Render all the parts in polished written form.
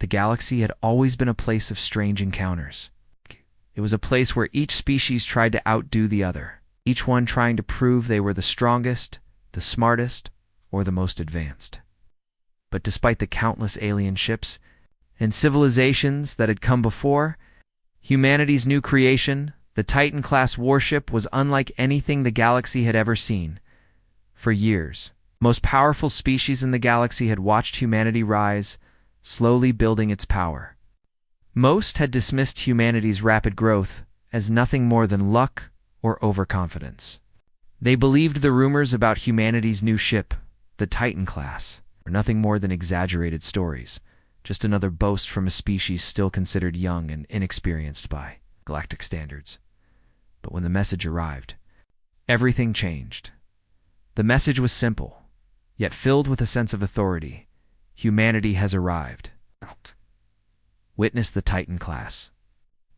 The galaxy had always been a place of strange encounters. It was a place where each species tried to outdo the other, each one trying to prove they were the strongest, the smartest, or the most advanced. But despite the countless alien ships and civilizations that had come before, humanity's new creation, the Titan-class warship, was unlike anything the galaxy had ever seen. For years, the most powerful species in the galaxy had watched humanity rise, slowly building its power. Most had dismissed humanity's rapid growth as nothing more than luck or overconfidence. They believed the rumors about humanity's new ship, the Titan class, were nothing more than exaggerated stories, just another boast from a species still considered young and inexperienced by galactic standards. But when the message arrived, everything changed. The message was simple, yet filled with a sense of authority. Humanity has arrived. Witness the Titan class.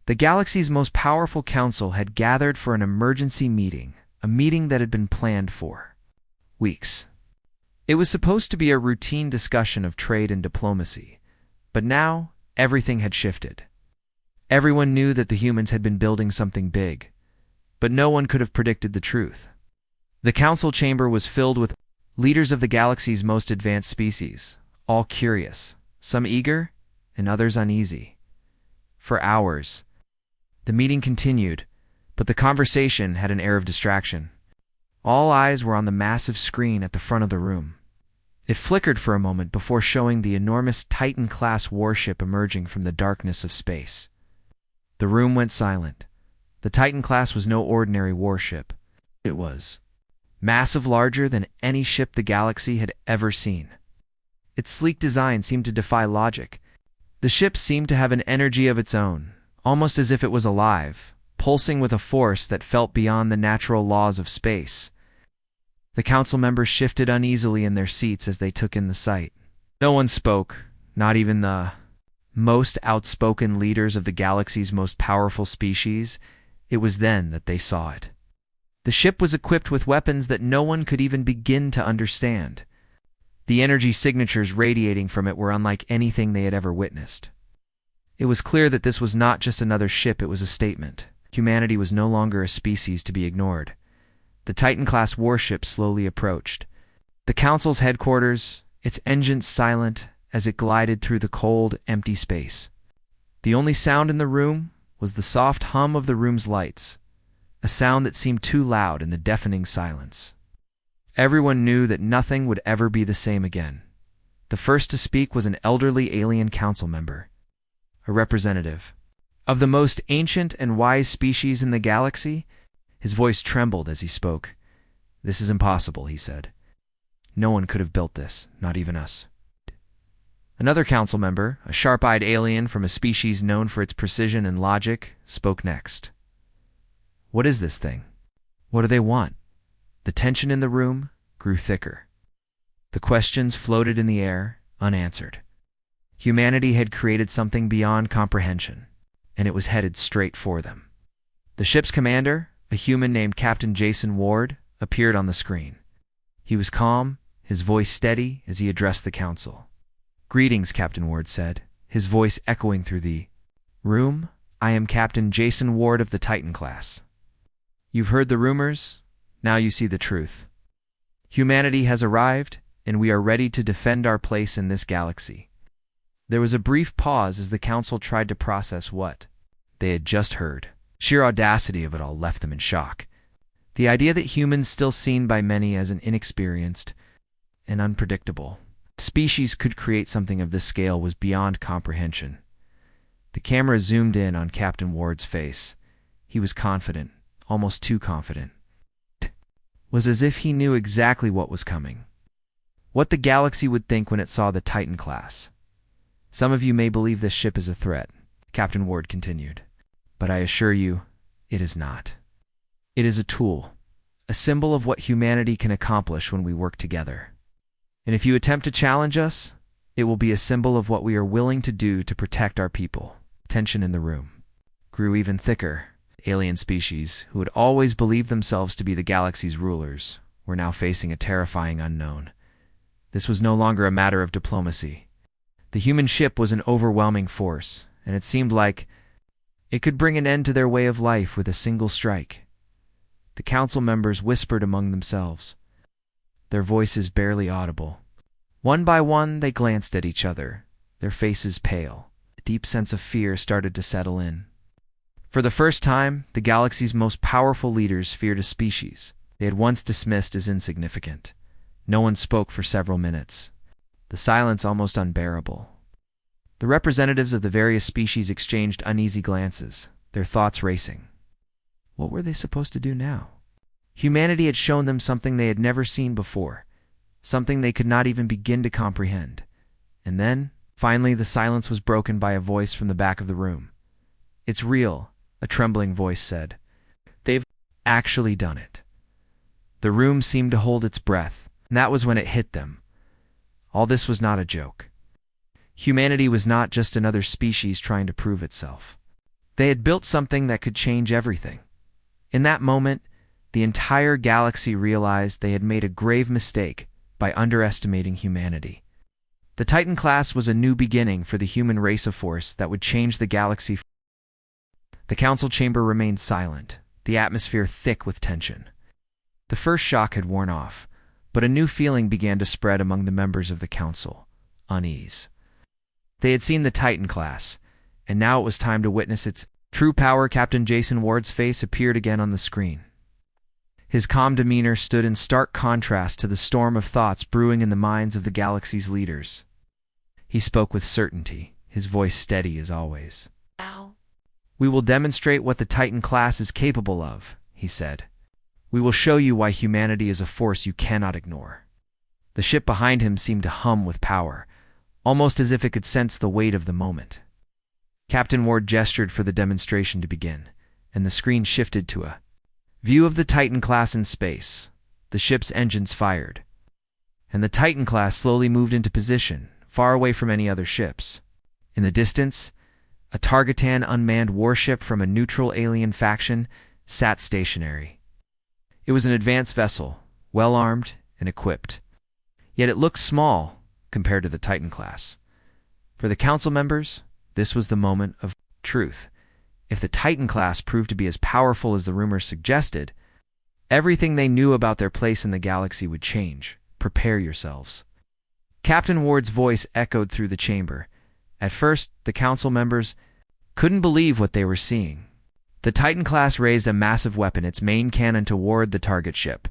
The galaxy's most powerful council had gathered for an emergency meeting, a meeting that had been planned for weeks. It was supposed to be a routine discussion of trade and diplomacy, but now everything had shifted. Everyone knew that the humans had been building something big, but no one could have predicted the truth. The council chamber was filled with leaders of the galaxy's most advanced species, all curious, some eager, and others uneasy. For hours, the meeting continued, but the conversation had an air of distraction. All eyes were on the massive screen at the front of the room. It flickered for a moment before showing the enormous Titan-class warship emerging from the darkness of space. The room went silent. The Titan class was no ordinary warship. It was massive, larger than any ship the galaxy had ever seen. Its sleek design seemed to defy logic. The ship seemed to have an energy of its own, almost as if it was alive, pulsing with a force that felt beyond the natural laws of space. The council members shifted uneasily in their seats as they took in the sight. No one spoke, not even the most outspoken leaders of the galaxy's most powerful species. It was then that they saw it. The ship was equipped with weapons that no one could even begin to understand. The energy signatures radiating from it were unlike anything they had ever witnessed. It was clear that this was not just another ship, it was a statement. Humanity was no longer a species to be ignored. The Titan-class warship slowly approached. The council's headquarters, its engines silent as it glided through the cold, empty space. The only sound in the room was the soft hum of the room's lights, a sound that seemed too loud in the deafening silence. Everyone knew that nothing would ever be the same again. The first to speak was an elderly alien council member, a representative of the most ancient and wise species in the galaxy. His voice trembled as he spoke. "This is impossible," he said. "No one could have built this, not even us." Another council member, a sharp-eyed alien from a species known for its precision and logic, spoke next. "What is this thing? What do they want?" The tension in the room grew thicker. The questions floated in the air, unanswered. Humanity had created something beyond comprehension, and it was headed straight for them. The ship's commander, a human named Captain Jason Ward, appeared on the screen. He was calm, his voice steady as he addressed the council. "Greetings," Captain Ward said, his voice echoing through the room. "I am Captain Jason Ward of the Titan class. You've heard the rumors, now you see the truth. Humanity has arrived, and we are ready to defend our place in this galaxy." There was a brief pause as the council tried to process what they had just heard. Sheer audacity of it all left them in shock. The idea that humans, still seen by many as an inexperienced and unpredictable species, could create something of this scale was beyond comprehension. The camera zoomed in on Captain Ward's face. He was confident, almost too confident. It was as if he knew exactly what was coming, what the galaxy would think when it saw the Titan class. "Some of you may believe this ship is a threat," Captain Ward continued, "but I assure you, it is not. It is a tool, a symbol of what humanity can accomplish when we work together. And if you attempt to challenge us, it will be a symbol of what we are willing to do to protect our people." Tension in the room grew even thicker. Alien species, who had always believed themselves to be the galaxy's rulers, were now facing a terrifying unknown. This was no longer a matter of diplomacy. The human ship was an overwhelming force, and it seemed like it could bring an end to their way of life with a single strike. The council members whispered among themselves, their voices barely audible. One by one, they glanced at each other, their faces pale. A deep sense of fear started to settle in. For the first time, the galaxy's most powerful leaders feared a species they had once dismissed as insignificant. No one spoke for several minutes, the silence almost unbearable. The representatives of the various species exchanged uneasy glances, their thoughts racing. What were they supposed to do now? Humanity had shown them something they had never seen before, something they could not even begin to comprehend. And then, finally, the silence was broken by a voice from the back of the room. "It's real," a trembling voice said. "They've actually done it." The room seemed to hold its breath, and that was when it hit them. All this was not a joke. Humanity was not just another species trying to prove itself. They had built something that could change everything. In that moment, the entire galaxy realized they had made a grave mistake by underestimating humanity. The Titan class was a new beginning for the human race of force that would change the galaxy. The council chamber remained silent, the atmosphere thick with tension. The first shock had worn off, but a new feeling began to spread among the members of the council: unease. They had seen the Titan class, and now it was time to witness its true power. Captain Jason Ward's face appeared again on the screen. His calm demeanor stood in stark contrast to the storm of thoughts brewing in the minds of the galaxy's leaders. He spoke with certainty, his voice steady as always. "We will demonstrate what the Titan class is capable of," he said. "We will show you why humanity is a force you cannot ignore." The ship behind him seemed to hum with power, almost as if it could sense the weight of the moment. Captain Ward gestured for the demonstration to begin, and the screen shifted to a view of the Titan class in space. The ship's engines fired, and the Titan class slowly moved into position, far away from any other ships. In the distance, a Targetan unmanned warship from a neutral alien faction sat stationary. It was an advanced vessel, well-armed and equipped. Yet it looked small compared to the Titan class. For the council members, this was the moment of truth. If the Titan class proved to be as powerful as the rumors suggested, everything they knew about their place in the galaxy would change. Prepare yourselves. Captain Ward's voice echoed through the chamber. At first, the council members couldn't believe what they were seeing. The Titan class raised a massive weapon, its main cannon toward the target ship.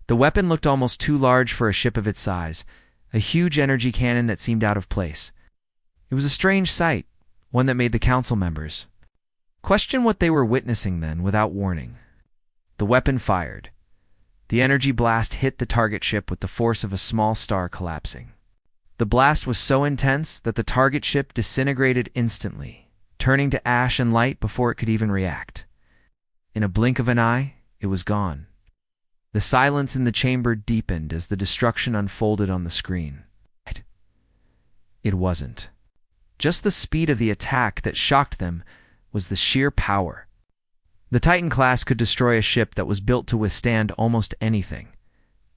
The weapon looked almost too large for a ship of its size, a huge energy cannon that seemed out of place. It was a strange sight, one that made the council members question what they were witnessing then without warning. The weapon fired. The energy blast hit the target ship with the force of a small star collapsing. The blast was so intense that the target ship disintegrated instantly, turning to ash and light before it could even react. In a blink of an eye, it was gone. The silence in the chamber deepened as the destruction unfolded on the screen. It wasn't just the speed of the attack that shocked them, was the sheer power. The Titan class could destroy a ship that was built to withstand almost anything.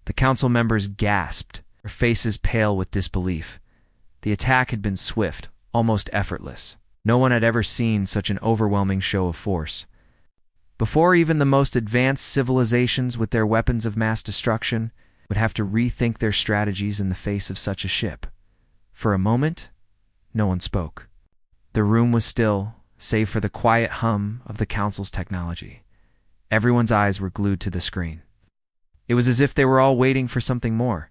The council members gasped, their faces pale with disbelief. The attack had been swift, almost effortless. No one had ever seen such an overwhelming show of force. Before even the most advanced civilizations with their weapons of mass destruction would have to rethink their strategies in the face of such a ship. For a moment, no one spoke. The room was still, save for the quiet hum of the council's technology. Everyone's eyes were glued to the screen. It was as if they were all waiting for something more,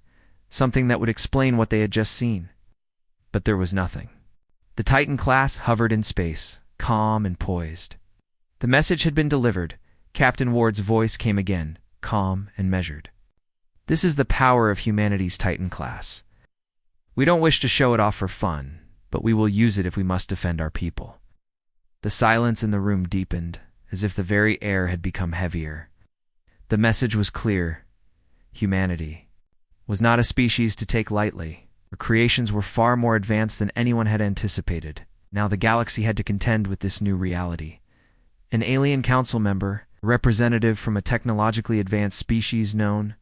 something that would explain what they had just seen. But there was nothing. The Titan class hovered in space, calm and poised. The message had been delivered. Captain Ward's voice came again, calm and measured. "This is the power of humanity's Titan class. We don't wish to show it off for fun, but we will use it if we must defend our people." The silence in the room deepened, as if the very air had become heavier. The message was clear. Humanity was not a species to take lightly. Her creations were far more advanced than anyone had anticipated. Now the galaxy had to contend with this new reality. An alien council member, a representative from a technologically advanced species known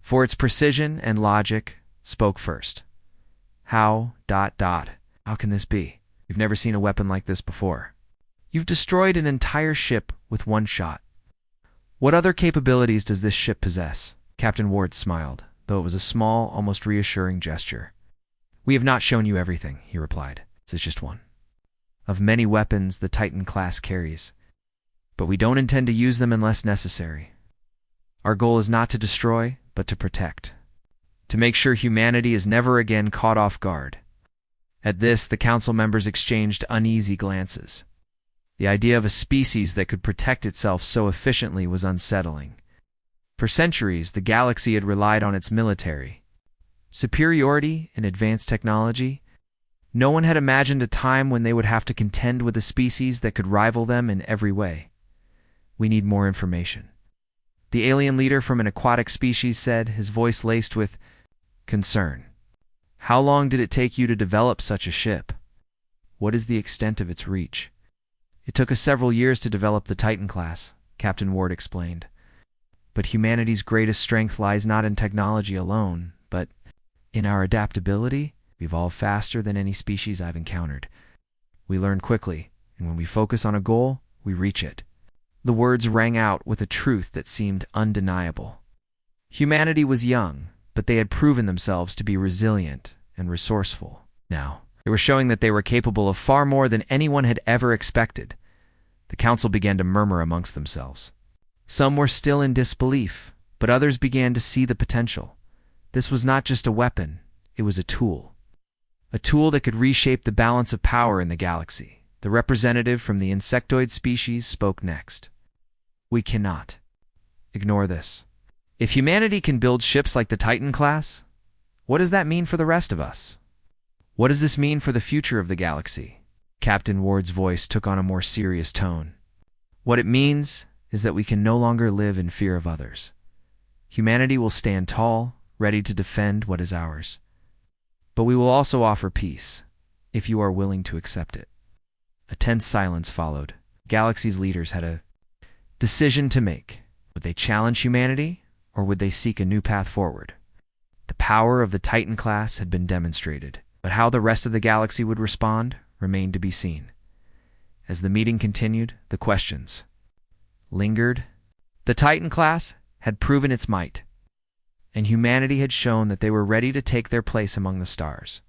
for its precision and logic, spoke first. How can this be? We've never seen a weapon like this before. You've destroyed an entire ship with one shot. What other capabilities does this ship possess? Captain Ward smiled, though it was a small, almost reassuring gesture. We have not shown you everything, he replied. This is just one of many weapons the Titan class carries, but we don't intend to use them unless necessary. Our goal is not to destroy, but to protect, to make sure humanity is never again caught off guard. At this, the council members exchanged uneasy glances. The idea of a species that could protect itself so efficiently was unsettling. For centuries, the galaxy had relied on its military superiority in advanced technology. No one had imagined a time when they would have to contend with a species that could rival them in every way. We need more information, the alien leader from an aquatic species said, his voice laced with concern. How long did it take you to develop such a ship? What is the extent of its reach? It took us several years to develop the Titan class, Captain Ward explained. But humanity's greatest strength lies not in technology alone, but in our adaptability. We evolve faster than any species I've encountered. We learn quickly, and when we focus on a goal, we reach it. The words rang out with a truth that seemed undeniable. Humanity was young, but they had proven themselves to be resilient and resourceful. Now, they were showing that they were capable of far more than anyone had ever expected. The council began to murmur amongst themselves. Some were still in disbelief, but others began to see the potential. This was not just a weapon, it was a tool. A tool that could reshape the balance of power in the galaxy. The representative from the insectoid species spoke next. We cannot ignore this. If humanity can build ships like the Titan class, what does that mean for the rest of us? What does this mean for the future of the galaxy? Captain Ward's voice took on a more serious tone. What it means is that we can no longer live in fear of others. Humanity will stand tall, ready to defend what is ours. But we will also offer peace, if you are willing to accept it. A tense silence followed. Galaxy's leaders had a decision to make. Would they challenge humanity, or would they seek a new path forward? The power of the Titan class had been demonstrated, but how the rest of the galaxy would respond remained to be seen. As the meeting continued, the questions lingered. The Titan class had proven its might, and humanity had shown that they were ready to take their place among the stars.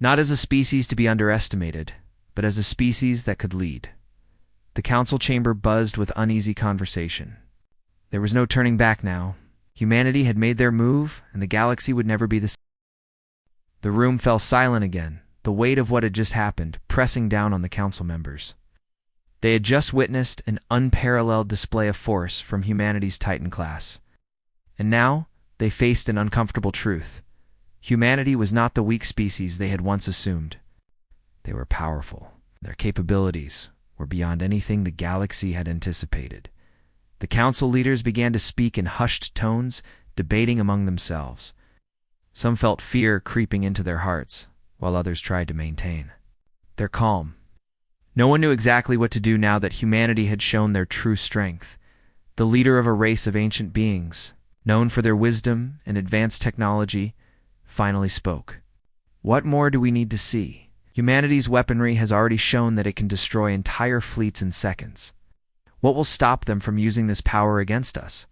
Not as a species to be underestimated, but as a species that could lead. The council chamber buzzed with uneasy conversation. There was no turning back now. Humanity had made their move, and the galaxy would never be the same. The room fell silent again, the weight of what had just happened pressing down on the council members. They had just witnessed an unparalleled display of force from humanity's Titan class. And now, they faced an uncomfortable truth. Humanity was not the weak species they had once assumed. They were powerful. Their capabilities were beyond anything the galaxy had anticipated. The council leaders began to speak in hushed tones, debating among themselves. Some felt fear creeping into their hearts, while others tried to maintain their calm. No one knew exactly what to do now that humanity had shown their true strength. The leader of a race of ancient beings, known for their wisdom and advanced technology, finally spoke. What more do we need to see? Humanity's weaponry has already shown that it can destroy entire fleets in seconds. What will stop them from using this power against us?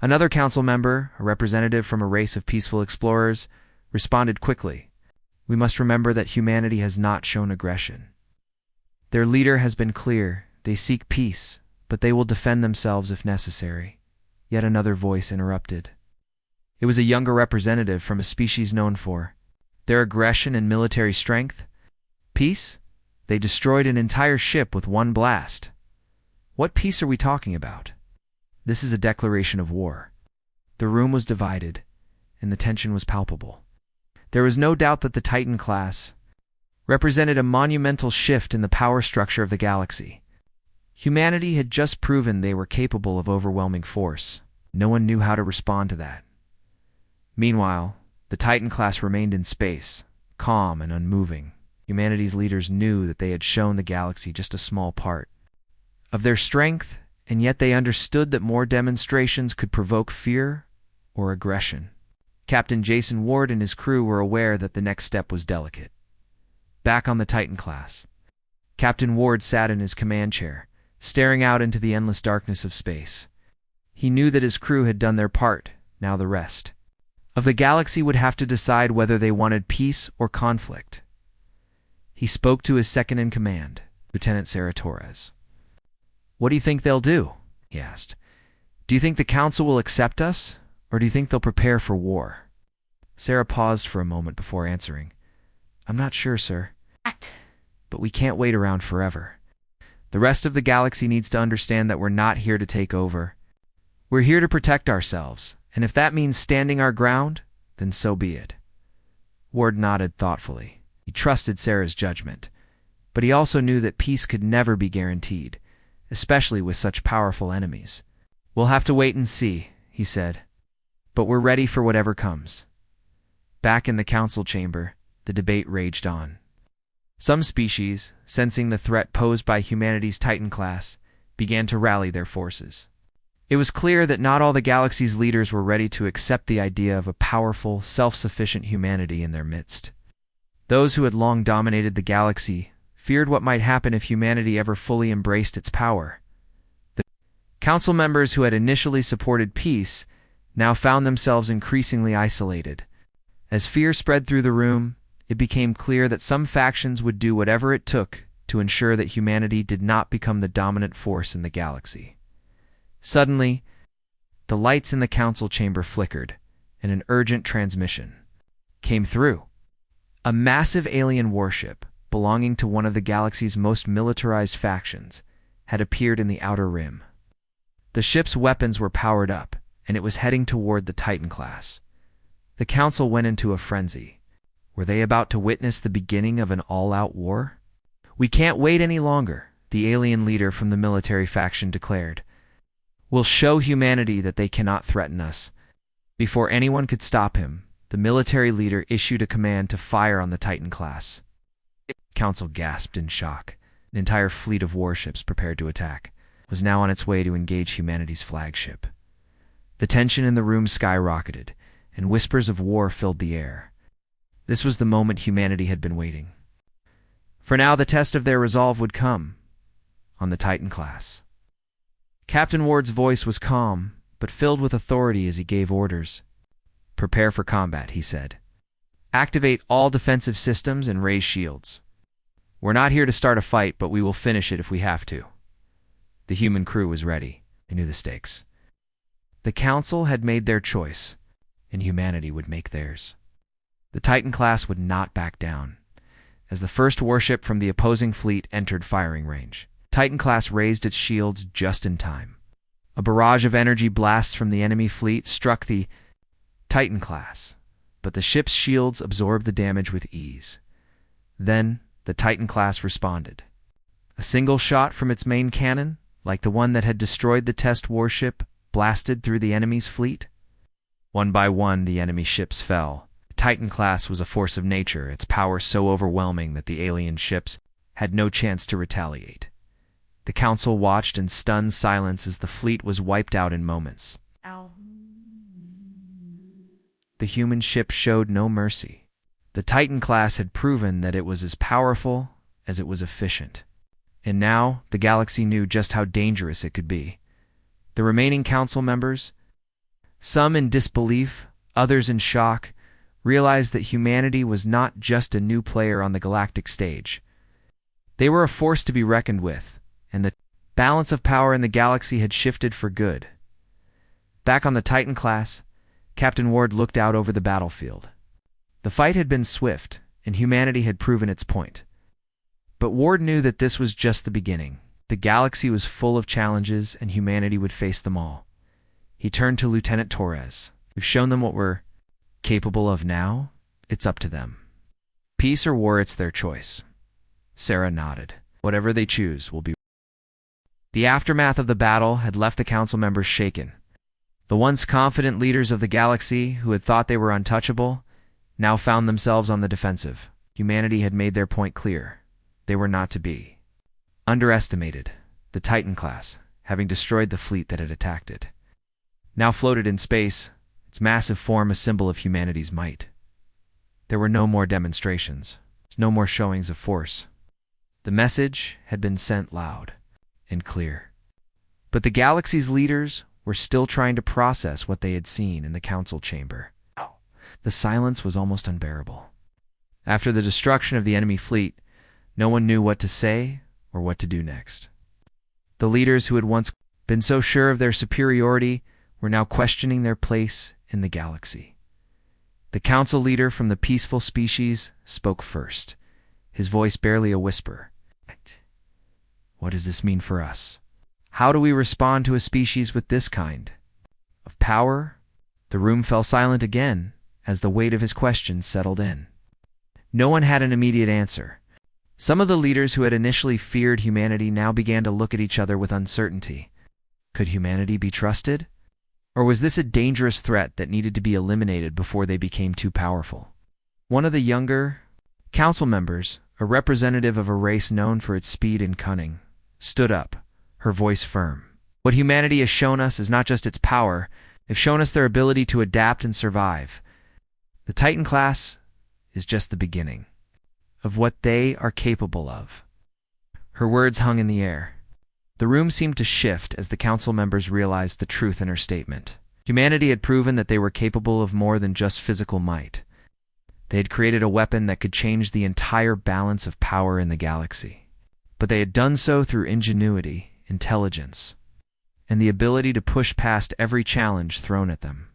Another council member, a representative from a race of peaceful explorers, responded quickly. We must remember that humanity has not shown aggression. Their leader has been clear. They seek peace, but they will defend themselves if necessary. Yet another voice interrupted. It was a younger representative from a species known for their aggression and military strength. Peace? They destroyed an entire ship with one blast. What peace are we talking about? This is a declaration of war. The room was divided, and the tension was palpable. There was no doubt that the Titan class represented a monumental shift in the power structure of the galaxy. Humanity had just proven they were capable of overwhelming force. No one knew how to respond to that. Meanwhile, the Titan class remained in space, calm and unmoving. Humanity's leaders knew that they had shown the galaxy just a small part of their strength, and yet they understood that more demonstrations could provoke fear or aggression. Captain Jason Ward and his crew were aware that the next step was delicate. Back on the Titan class, Captain Ward sat in his command chair, staring out into the endless darkness of space. He knew that his crew had done their part, now the rest of the galaxy would have to decide whether they wanted peace or conflict. He spoke to his second-in-command, Lieutenant Sarah Torres. "What do you think they'll do?" he asked. "Do you think the Council will accept us, or do you think they'll prepare for war?" Sarah paused for a moment before answering. "I'm not sure, sir. But we can't wait around forever. The rest of the galaxy needs to understand that we're not here to take over. We're here to protect ourselves, and if that means standing our ground, then so be it." Ward nodded thoughtfully. He trusted Sarah's judgment, but he also knew that peace could never be guaranteed, especially with such powerful enemies. "We'll have to wait and see," he said. "But we're ready for whatever comes." Back in the council chamber, the debate raged on. Some species, sensing the threat posed by humanity's Titan class, began to rally their forces. It was clear that not all the galaxy's leaders were ready to accept the idea of a powerful, self-sufficient humanity in their midst. Those who had long dominated the galaxy feared what might happen if humanity ever fully embraced its power. The council members who had initially supported peace now found themselves increasingly isolated. As fear spread through the room, it became clear that some factions would do whatever it took to ensure that humanity did not become the dominant force in the galaxy. Suddenly, the lights in the council chamber flickered, and an urgent transmission came through. A massive alien warship, belonging to one of the galaxy's most militarized factions, had appeared in the outer rim. The ship's weapons were powered up, and it was heading toward the Titan class. The council went into a frenzy. Were they about to witness the beginning of an all-out war? "We can't wait any longer," the alien leader from the military faction declared. "We'll show humanity that they cannot threaten us." Before anyone could stop him, the military leader issued a command to fire on the Titan class. The council gasped in shock. An entire fleet of warships prepared to attack was now on its way to engage humanity's flagship. The tension in the room skyrocketed, and whispers of war filled the air. This was the moment humanity had been waiting. For now, the test of their resolve would come on the Titan class. Captain Ward's voice was calm, but filled with authority as he gave orders. "Prepare for combat," he said. "Activate all defensive systems and raise shields. We're not here to start a fight, but we will finish it if we have to." The human crew was ready. They knew the stakes. The Council had made their choice, and humanity would make theirs. The Titan class would not back down. As the first warship from the opposing fleet entered firing range, Titan class raised its shields just in time. A barrage of energy blasts from the enemy fleet struck the Titan class, but the ship's shields absorbed the damage with ease. Then, the Titan class responded. A single shot from its main cannon, like the one that had destroyed the test warship, blasted through the enemy's fleet. One by one, the enemy ships fell. The Titan class was a force of nature, its power so overwhelming that the alien ships had no chance to retaliate. The Council watched in stunned silence as the fleet was wiped out in moments. Ow. The human ship showed no mercy. The Titan class had proven that it was as powerful as it was efficient. And now, the galaxy knew just how dangerous it could be. The remaining council members, some in disbelief, others in shock, realized that humanity was not just a new player on the galactic stage. They were a force to be reckoned with, and the balance of power in the galaxy had shifted for good. Back on the Titan class, Captain Ward looked out over the battlefield. The fight had been swift, and humanity had proven its point. But Ward knew that this was just the beginning. The galaxy was full of challenges, and humanity would face them all. He turned to Lieutenant Torres. "We've shown them what we're capable of now. It's up to them. Peace or war, it's their choice." Sarah nodded. "Whatever they choose will be." The aftermath of the battle had left the council members shaken. The once confident leaders of the galaxy, who had thought they were untouchable, now found themselves on the defensive. Humanity had made their point clear. They were not to be underestimated. The Titan class, having destroyed the fleet that had attacked it, now floated in space, its massive form a symbol of humanity's might. There were no more demonstrations, no more showings of force. The message had been sent loud and clear. But the galaxy's leaders were still trying to process what they had seen in the council chamber. The silence was almost unbearable. After the destruction of the enemy fleet, no one knew what to say or what to do next. The leaders who had once been so sure of their superiority were now questioning their place in the galaxy. The council leader from the peaceful species spoke first, his voice barely a whisper. What does this mean for us? How do we respond to a species with this kind of power? The room fell silent again as the weight of his questions settled in. No one had an immediate answer. Some of the leaders who had initially feared humanity now began to look at each other with uncertainty. Could humanity be trusted? Or was this a dangerous threat that needed to be eliminated before they became too powerful? One of the younger council members, a representative of a race known for its speed and cunning, stood up, her voice firm. What humanity has shown us is not just its power, they've shown us their ability to adapt and survive. The Titan class is just the beginning of what they are capable of. Her words hung in the air. The room seemed to shift as the council members realized the truth in her statement. Humanity had proven that they were capable of more than just physical might. They had created a weapon that could change the entire balance of power in the galaxy. But they had done so through ingenuity, intelligence, and the ability to push past every challenge thrown at them.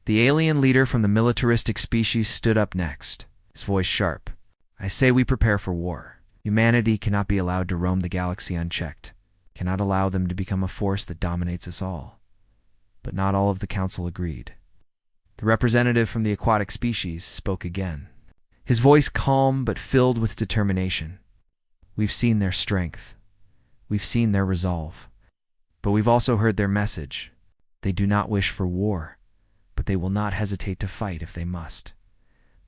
The alien leader from the militaristic species stood up next, his voice sharp. I say we prepare for war. Humanity cannot be allowed to roam the galaxy unchecked, cannot allow them to become a force that dominates us all. But not all of the council agreed. The representative from the aquatic species spoke again, his voice calm but filled with determination. We've seen their strength. We've seen their resolve. But we've also heard their message. They do not wish for war, but they will not hesitate to fight if they must.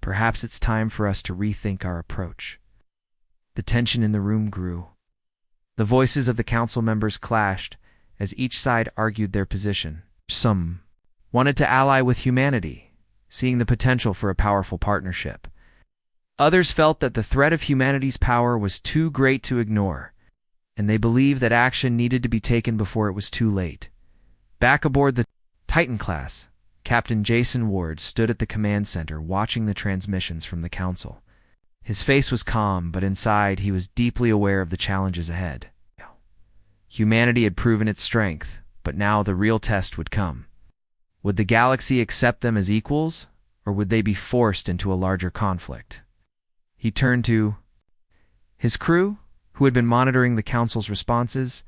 Perhaps it's time for us to rethink our approach. The tension in the room grew. The voices of the council members clashed as each side argued their position. Some wanted to ally with humanity, seeing the potential for a powerful partnership. Others felt that the threat of humanity's power was too great to ignore, and they believed that action needed to be taken before it was too late. Back aboard the Titan class, Captain Jason Ward stood at the command center watching the transmissions from the council. His face was calm, but inside he was deeply aware of the challenges ahead. Humanity had proven its strength, but now the real test would come. Would the galaxy accept them as equals, or would they be forced into a larger conflict? He turned to his crew, who had been monitoring the council's responses.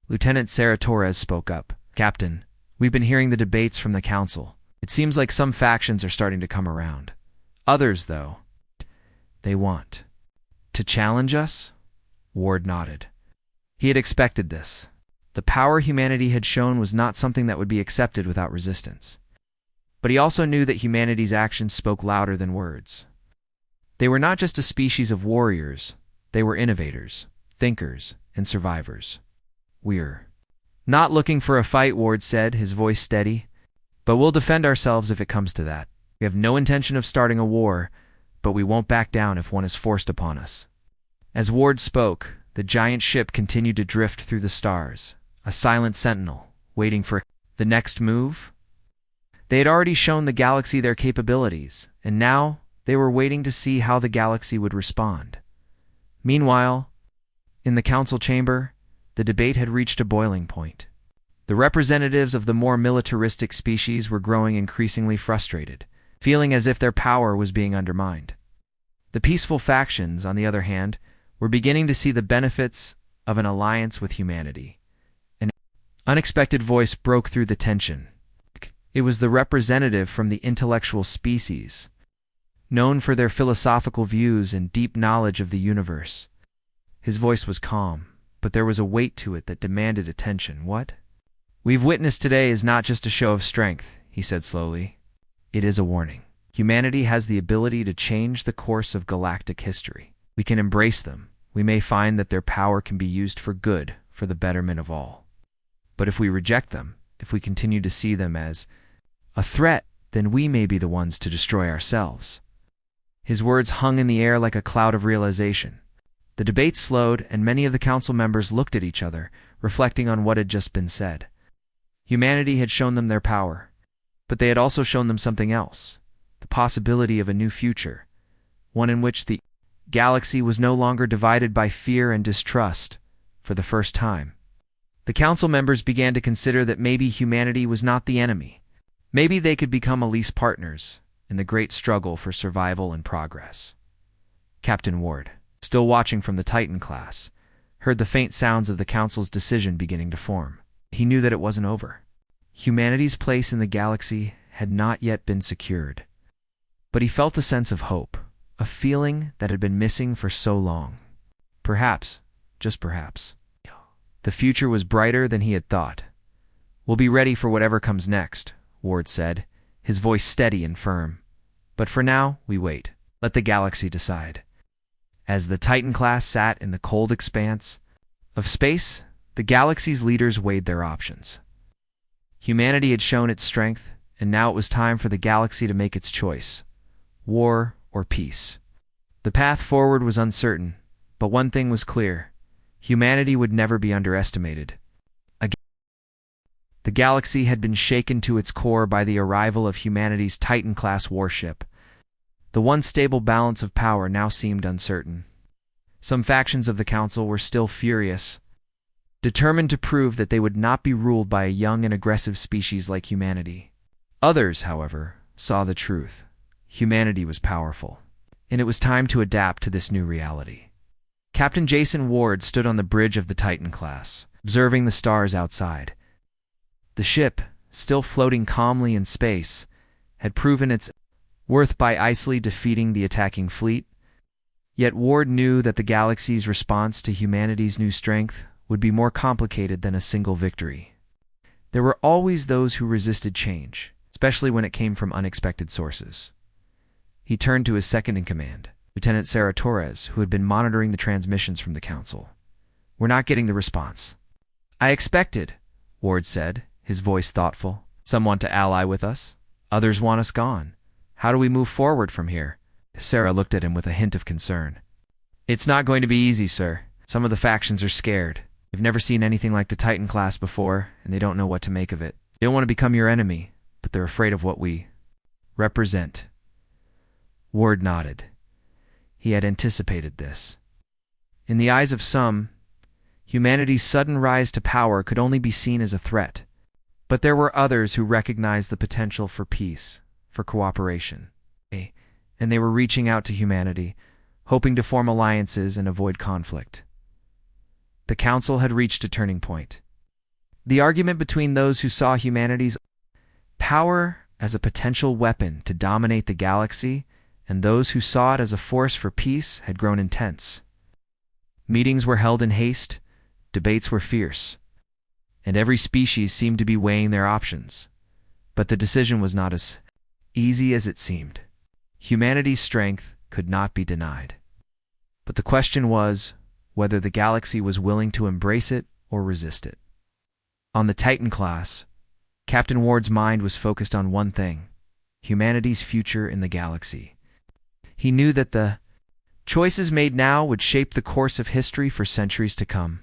Lieutenant Sarah Torres spoke up. Captain, we've been hearing the debates from the council. It seems like some factions are starting to come around. Others, though, they want to challenge us? Ward nodded. He had expected this. The power humanity had shown was not something that would be accepted without resistance. But he also knew that humanity's actions spoke louder than words. They were not just a species of warriors, they were innovators, thinkers, and survivors. We're not looking for a fight, Ward said, his voice steady, but we'll defend ourselves if it comes to that. We have no intention of starting a war, but we won't back down if one is forced upon us. As Ward spoke, the giant ship continued to drift through the stars, a silent sentinel, waiting for the next move. They had already shown the galaxy their capabilities, and now they were waiting to see how the galaxy would respond. Meanwhile, in the council chamber, the debate had reached a boiling point. The representatives of the more militaristic species were growing increasingly frustrated, feeling as if their power was being undermined. The peaceful factions, on the other hand, were beginning to see the benefits of an alliance with humanity. An unexpected voice broke through the tension. It was the representative from the intellectual species, known for their philosophical views and deep knowledge of the universe. His voice was calm, but there was a weight to it that demanded attention. What we've witnessed today is not just a show of strength, he said slowly. It is a warning. Humanity has the ability to change the course of galactic history. We can embrace them. We may find that their power can be used for good, for the betterment of all. But if we reject them, if we continue to see them as a threat, then we may be the ones to destroy ourselves. His words hung in the air like a cloud of realization. The debate slowed, and many of the council members looked at each other, reflecting on what had just been said. Humanity had shown them their power, but they had also shown them something else, the possibility of a new future, one in which the galaxy was no longer divided by fear and distrust. For the first time, the council members began to consider that maybe humanity was not the enemy. Maybe they could become allies partners in the great struggle for survival and progress. Captain Ward, still watching from the Titan class, heard the faint sounds of the council's decision beginning to form. He knew that it wasn't over. Humanity's place in the galaxy had not yet been secured. But he felt a sense of hope, a feeling that had been missing for so long. Perhaps, just perhaps, the future was brighter than he had thought. "We'll be ready for whatever comes next," Ward said, his voice steady and firm. "But for now, we wait. Let the galaxy decide." As the Titan class sat in the cold expanse of space, the galaxy's leaders weighed their options. Humanity had shown its strength, and now it was time for the galaxy to make its choice: war or peace. The path forward was uncertain, but one thing was clear: humanity would never be underestimated. The galaxy had been shaken to its core by the arrival of humanity's Titan-class warship. The once stable balance of power now seemed uncertain. Some factions of the council were still furious, determined to prove that they would not be ruled by a young and aggressive species like humanity. Others, however, saw the truth. Humanity was powerful, and it was time to adapt to this new reality. Captain Jason Ward stood on the bridge of the Titan class, observing the stars outside. The ship, still floating calmly in space, had proven its worth by icily defeating the attacking fleet. Yet Ward knew that the galaxy's response to humanity's new strength would be more complicated than a single victory. There were always those who resisted change, especially when it came from unexpected sources. He turned to his second-in-command, Lieutenant Sarah Torres, who had been monitoring the transmissions from the council. "We're not getting the response." "I expected," Ward said, his voice thoughtful. "Some want to ally with us. Others want us gone. How do we move forward from here?" Sarah looked at him with a hint of concern. "It's not going to be easy, sir. Some of the factions are scared. They've never seen anything like the Titan class before, and they don't know what to make of it. They don't want to become your enemy, but they're afraid of what we represent." Ward nodded. He had anticipated this. In the eyes of some, humanity's sudden rise to power could only be seen as a threat. But there were others who recognized the potential for peace, for cooperation. And they were reaching out to humanity, hoping to form alliances and avoid conflict. The council had reached a turning point. The argument between those who saw humanity's power as a potential weapon to dominate the galaxy and those who saw it as a force for peace had grown intense. Meetings were held in haste, debates were fierce, and every species seemed to be weighing their options. But the decision was not as easy as it seemed. Humanity's strength could not be denied. But the question was whether the galaxy was willing to embrace it or resist it. On the Titan class, Captain Ward's mind was focused on one thing: humanity's future in the galaxy. He knew that the choices made now would shape the course of history for centuries to come.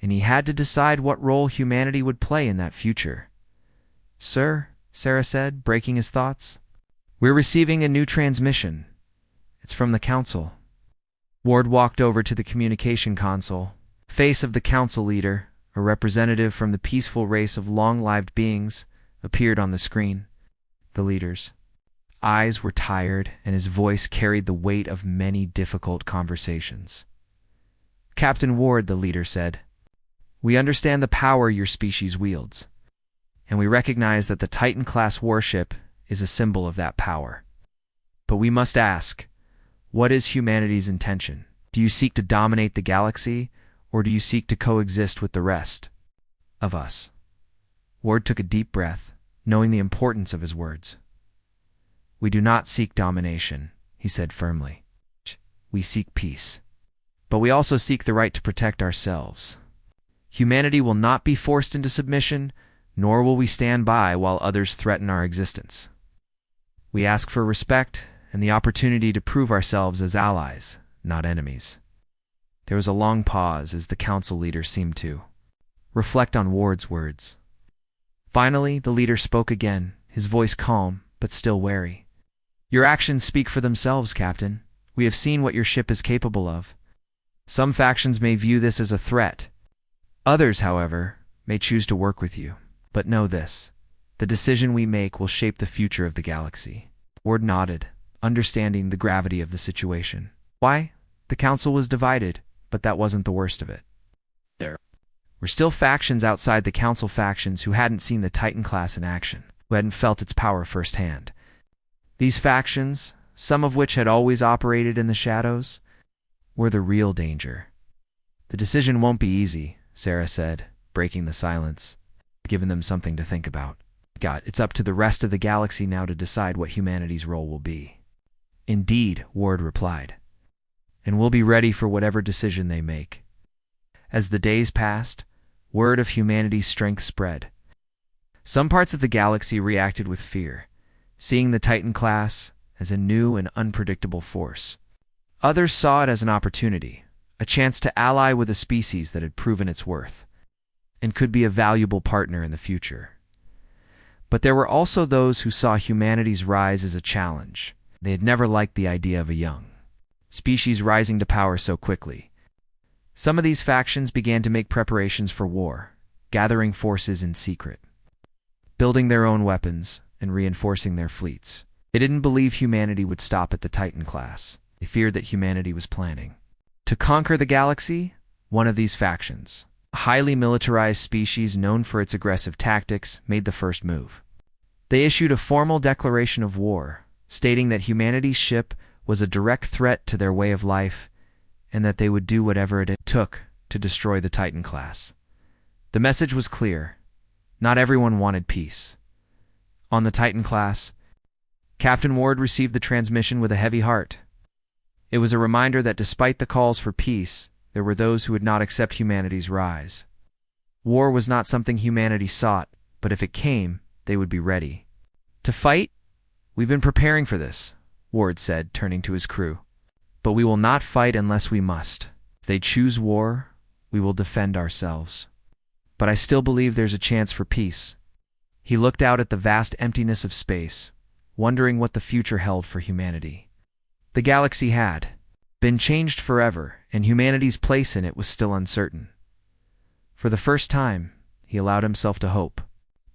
And he had to decide what role humanity would play in that future. "Sir," Sarah said, breaking his thoughts, "we're receiving a new transmission. It's from the council." Ward walked over to the communication console. The face of the council leader, a representative from the peaceful race of long-lived beings, appeared on the screen. The leader's eyes were tired, and his voice carried the weight of many difficult conversations. "Captain Ward," the leader said, "we understand the power your species wields, and we recognize that the Titan-class warship is a symbol of that power. But we must ask, what is humanity's intention? Do you seek to dominate the galaxy, or do you seek to coexist with the rest of us?" Ward took a deep breath, knowing the importance of his words. "We do not seek domination," he said firmly. "We seek peace. But we also seek the right to protect ourselves. Humanity will not be forced into submission, nor will we stand by while others threaten our existence. We ask for respect and the opportunity to prove ourselves as allies, not enemies." There was a long pause as the council leader seemed to reflect on Ward's words. Finally, the leader spoke again, his voice calm but still wary. "Your actions speak for themselves, Captain. We have seen what your ship is capable of. Some factions may view this as a threat. Others, however, may choose to work with you. But know this: the decision we make will shape the future of the galaxy." Ward nodded, understanding the gravity of the situation. Why? The council was divided, but that wasn't the worst of it. There were still factions outside the council factions who hadn't seen the Titan class in action, who hadn't felt its power firsthand. These factions, some of which had always operated in the shadows, were the real danger. "The decision won't be easy," Sarah said, breaking the silence, giving them something to think about. "It's up to the rest of the galaxy now to decide what humanity's role will be." "Indeed," Ward replied, "and we'll be ready for whatever decision they make." As the days passed, word of humanity's strength spread. Some parts of the galaxy reacted with fear, seeing the Titan class as a new and unpredictable force. Others saw it as an opportunity, a chance to ally with a species that had proven its worth, and could be a valuable partner in the future. But there were also those who saw humanity's rise as a challenge. They had never liked the idea of a young species rising to power so quickly. Some of these factions began to make preparations for war, gathering forces in secret, building their own weapons, and reinforcing their fleets. They didn't believe humanity would stop at the Titan class. They feared that humanity was planning to conquer the galaxy. One of these factions, a highly militarized species known for its aggressive tactics, made the first move. They issued a formal declaration of war, stating that humanity's ship was a direct threat to their way of life and that they would do whatever it took to destroy the Titan class. The message was clear. Not everyone wanted peace. On the Titan class, Captain Ward received the transmission with a heavy heart. It was a reminder that despite the calls for peace, there were those who would not accept humanity's rise. War was not something humanity sought, but if it came, they would be ready to fight. "We've been preparing for this," Ward said, turning to his crew. "But we will not fight unless we must. If they choose war, we will defend ourselves. But I still believe there's a chance for peace." He looked out at the vast emptiness of space, wondering what the future held for humanity. The galaxy had been changed forever, and humanity's place in it was still uncertain. For the first time, he allowed himself to hope.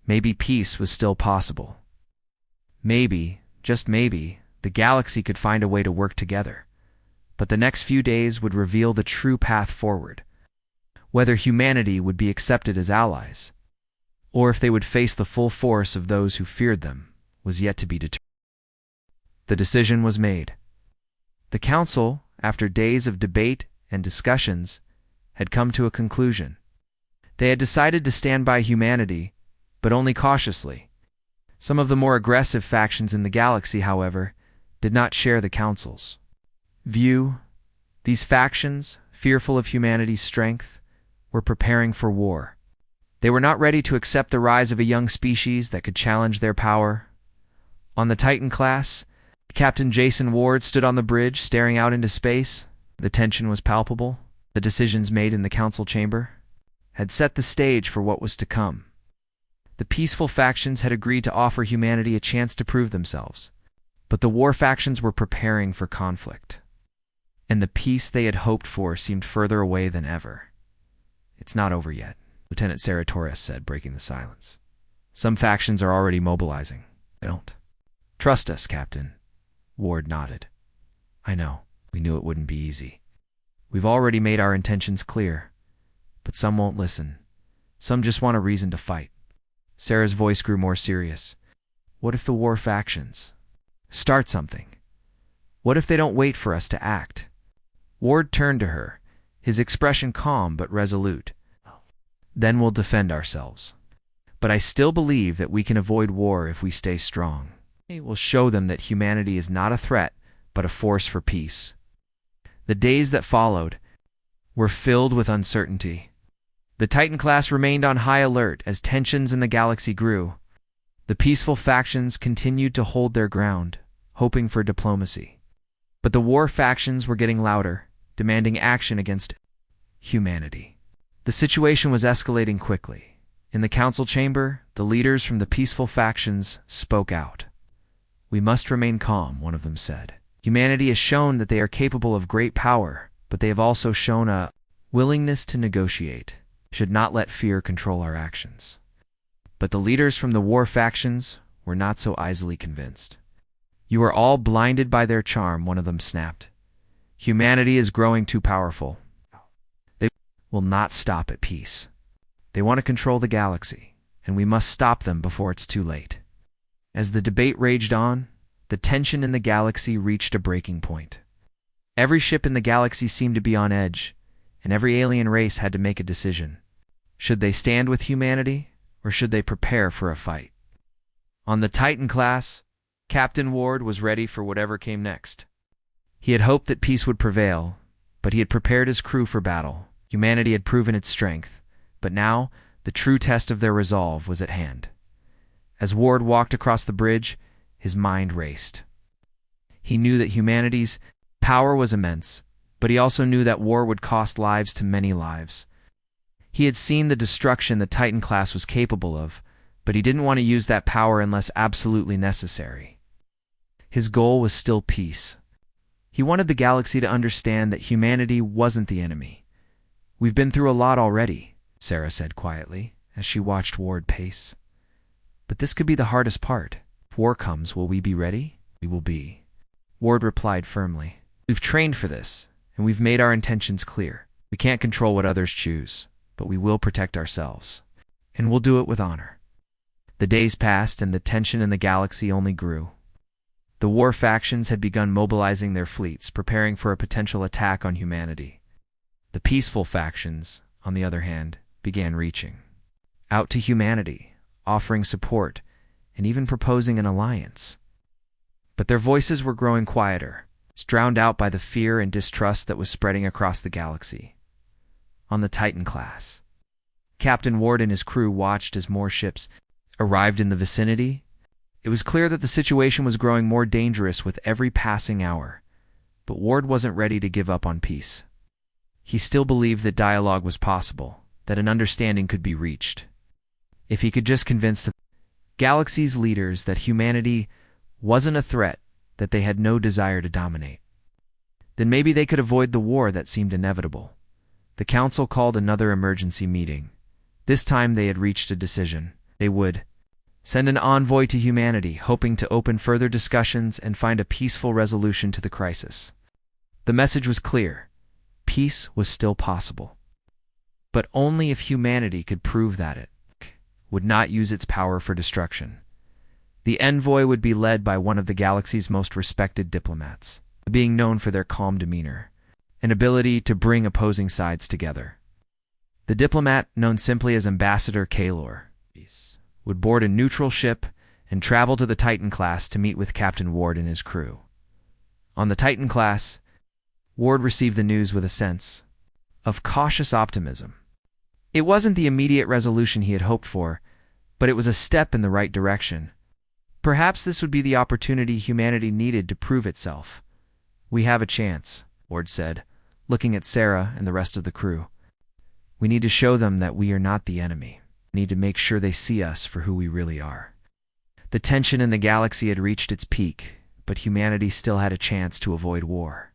Maybe peace was still possible. Maybe, just maybe, the galaxy could find a way to work together. But the next few days would reveal the true path forward. Whether humanity would be accepted as allies, or if they would face the full force of those who feared them, was yet to be determined. The decision was made. The council, after days of debate and discussions, had come to a conclusion. They had decided to stand by humanity, but only cautiously. Some of the more aggressive factions in the galaxy, however, did not share the council's view. These factions, fearful of humanity's strength, were preparing for war. They were not ready to accept the rise of a young species that could challenge their power. On the Titan class, Captain Jason Ward stood on the bridge, staring out into space. The tension was palpable. The decisions made in the council chamber had set the stage for what was to come. The peaceful factions had agreed to offer humanity a chance to prove themselves, but the war factions were preparing for conflict, and the peace they had hoped for seemed further away than ever. "It's not over yet," Lieutenant Sarah Torres said, breaking the silence. "Some factions are already mobilizing. They don't trust us, Captain." Ward nodded. "I know. We knew it wouldn't be easy. We've already made our intentions clear. But some won't listen. Some just want a reason to fight." Sarah's voice grew more serious. "What if the war factions start something? What if they don't wait for us to act?" Ward turned to her, his expression calm but resolute. "Then we'll defend ourselves. But I still believe that we can avoid war if we stay strong. We'll show them that humanity is not a threat, but a force for peace." The days that followed were filled with uncertainty. The Titan class remained on high alert as tensions in the galaxy grew. The peaceful factions continued to hold their ground, hoping for diplomacy. But the war factions were getting louder, demanding action against humanity. The situation was escalating quickly. In the council chamber, the leaders from the peaceful factions spoke out. "We must remain calm," one of them said. "Humanity has shown that they are capable of great power, but they have also shown a willingness to negotiate. We should not let fear control our actions." But the leaders from the war factions were not so easily convinced. "You are all blinded by their charm," one of them snapped. "Humanity is growing too powerful. They will not stop at peace. They want to control the galaxy, and we must stop them before it's too late." As the debate raged on, the tension in the galaxy reached a breaking point. Every ship in the galaxy seemed to be on edge, and every alien race had to make a decision. Should they stand with humanity, or should they prepare for a fight? On the Titan class, Captain Ward was ready for whatever came next. He had hoped that peace would prevail, but he had prepared his crew for battle. Humanity had proven its strength, but now the true test of their resolve was at hand. As Ward walked across the bridge, his mind raced. He knew that humanity's power was immense, but he also knew that war would cost lives to many lives. He had seen the destruction the Titan class was capable of, but he didn't want to use that power unless absolutely necessary. His goal was still peace. He wanted the galaxy to understand that humanity wasn't the enemy. "We've been through a lot already," Sarah said quietly, as she watched Ward pace. "But this could be the hardest part. If war comes, will we be ready?" "We will be," Ward replied firmly. "We've trained for this, and we've made our intentions clear. We can't control what others choose, but we will protect ourselves, and we'll do it with honor." The days passed, and the tension in the galaxy only grew. The war factions had begun mobilizing their fleets, preparing for a potential attack on humanity. The peaceful factions, on the other hand, began reaching out to humanity, offering support, and even proposing an alliance. But their voices were growing quieter, drowned out by the fear and distrust that was spreading across the galaxy. On the Titan class, Captain Ward and his crew watched as more ships arrived in the vicinity. It was clear that the situation was growing more dangerous with every passing hour, but Ward wasn't ready to give up on peace. He still believed that dialogue was possible, that an understanding could be reached. If he could just convince the galaxy's leaders that humanity wasn't a threat, that they had no desire to dominate, then maybe they could avoid the war that seemed inevitable. The council called another emergency meeting. This time they had reached a decision. They would send an envoy to humanity, hoping to open further discussions and find a peaceful resolution to the crisis. The message was clear. Peace was still possible, but only if humanity could prove that it would not use its power for destruction. The envoy would be led by one of the galaxy's most respected diplomats, being known for their calm demeanor and ability to bring opposing sides together. The diplomat, known simply as Ambassador Kaylor, would board a neutral ship and travel to the Titan class to meet with Captain Ward and his crew. On the Titan class, Ward received the news with a sense of cautious optimism. It wasn't the immediate resolution he had hoped for, but it was a step in the right direction. Perhaps this would be the opportunity humanity needed to prove itself. "We have a chance," Ward said, looking at Sarah and the rest of the crew. "We need to show them that we are not the enemy. We need to make sure they see us for who we really are." The tension in the galaxy had reached its peak, but humanity still had a chance to avoid war.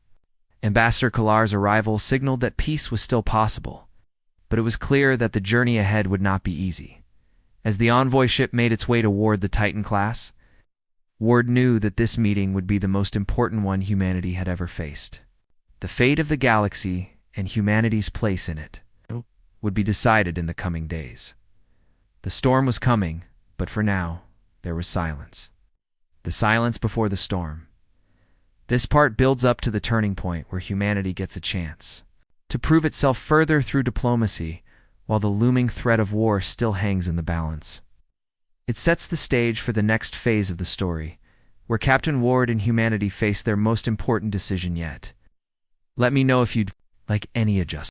Ambassador Kalar's arrival signaled that peace was still possible, but it was clear that the journey ahead would not be easy. As the envoy ship made its way toward the Titan class, Ward knew that this meeting would be the most important one humanity had ever faced. The fate of the galaxy and humanity's place in it would be decided in the coming days. The storm was coming, but for now, there was silence. The silence before the storm. This part builds up to the turning point where humanity gets a chance to prove itself further through diplomacy, while the looming threat of war still hangs in the balance. It sets the stage for the next phase of the story, where Captain Ward and humanity face their most important decision yet. Let me know if you'd like any adjustment.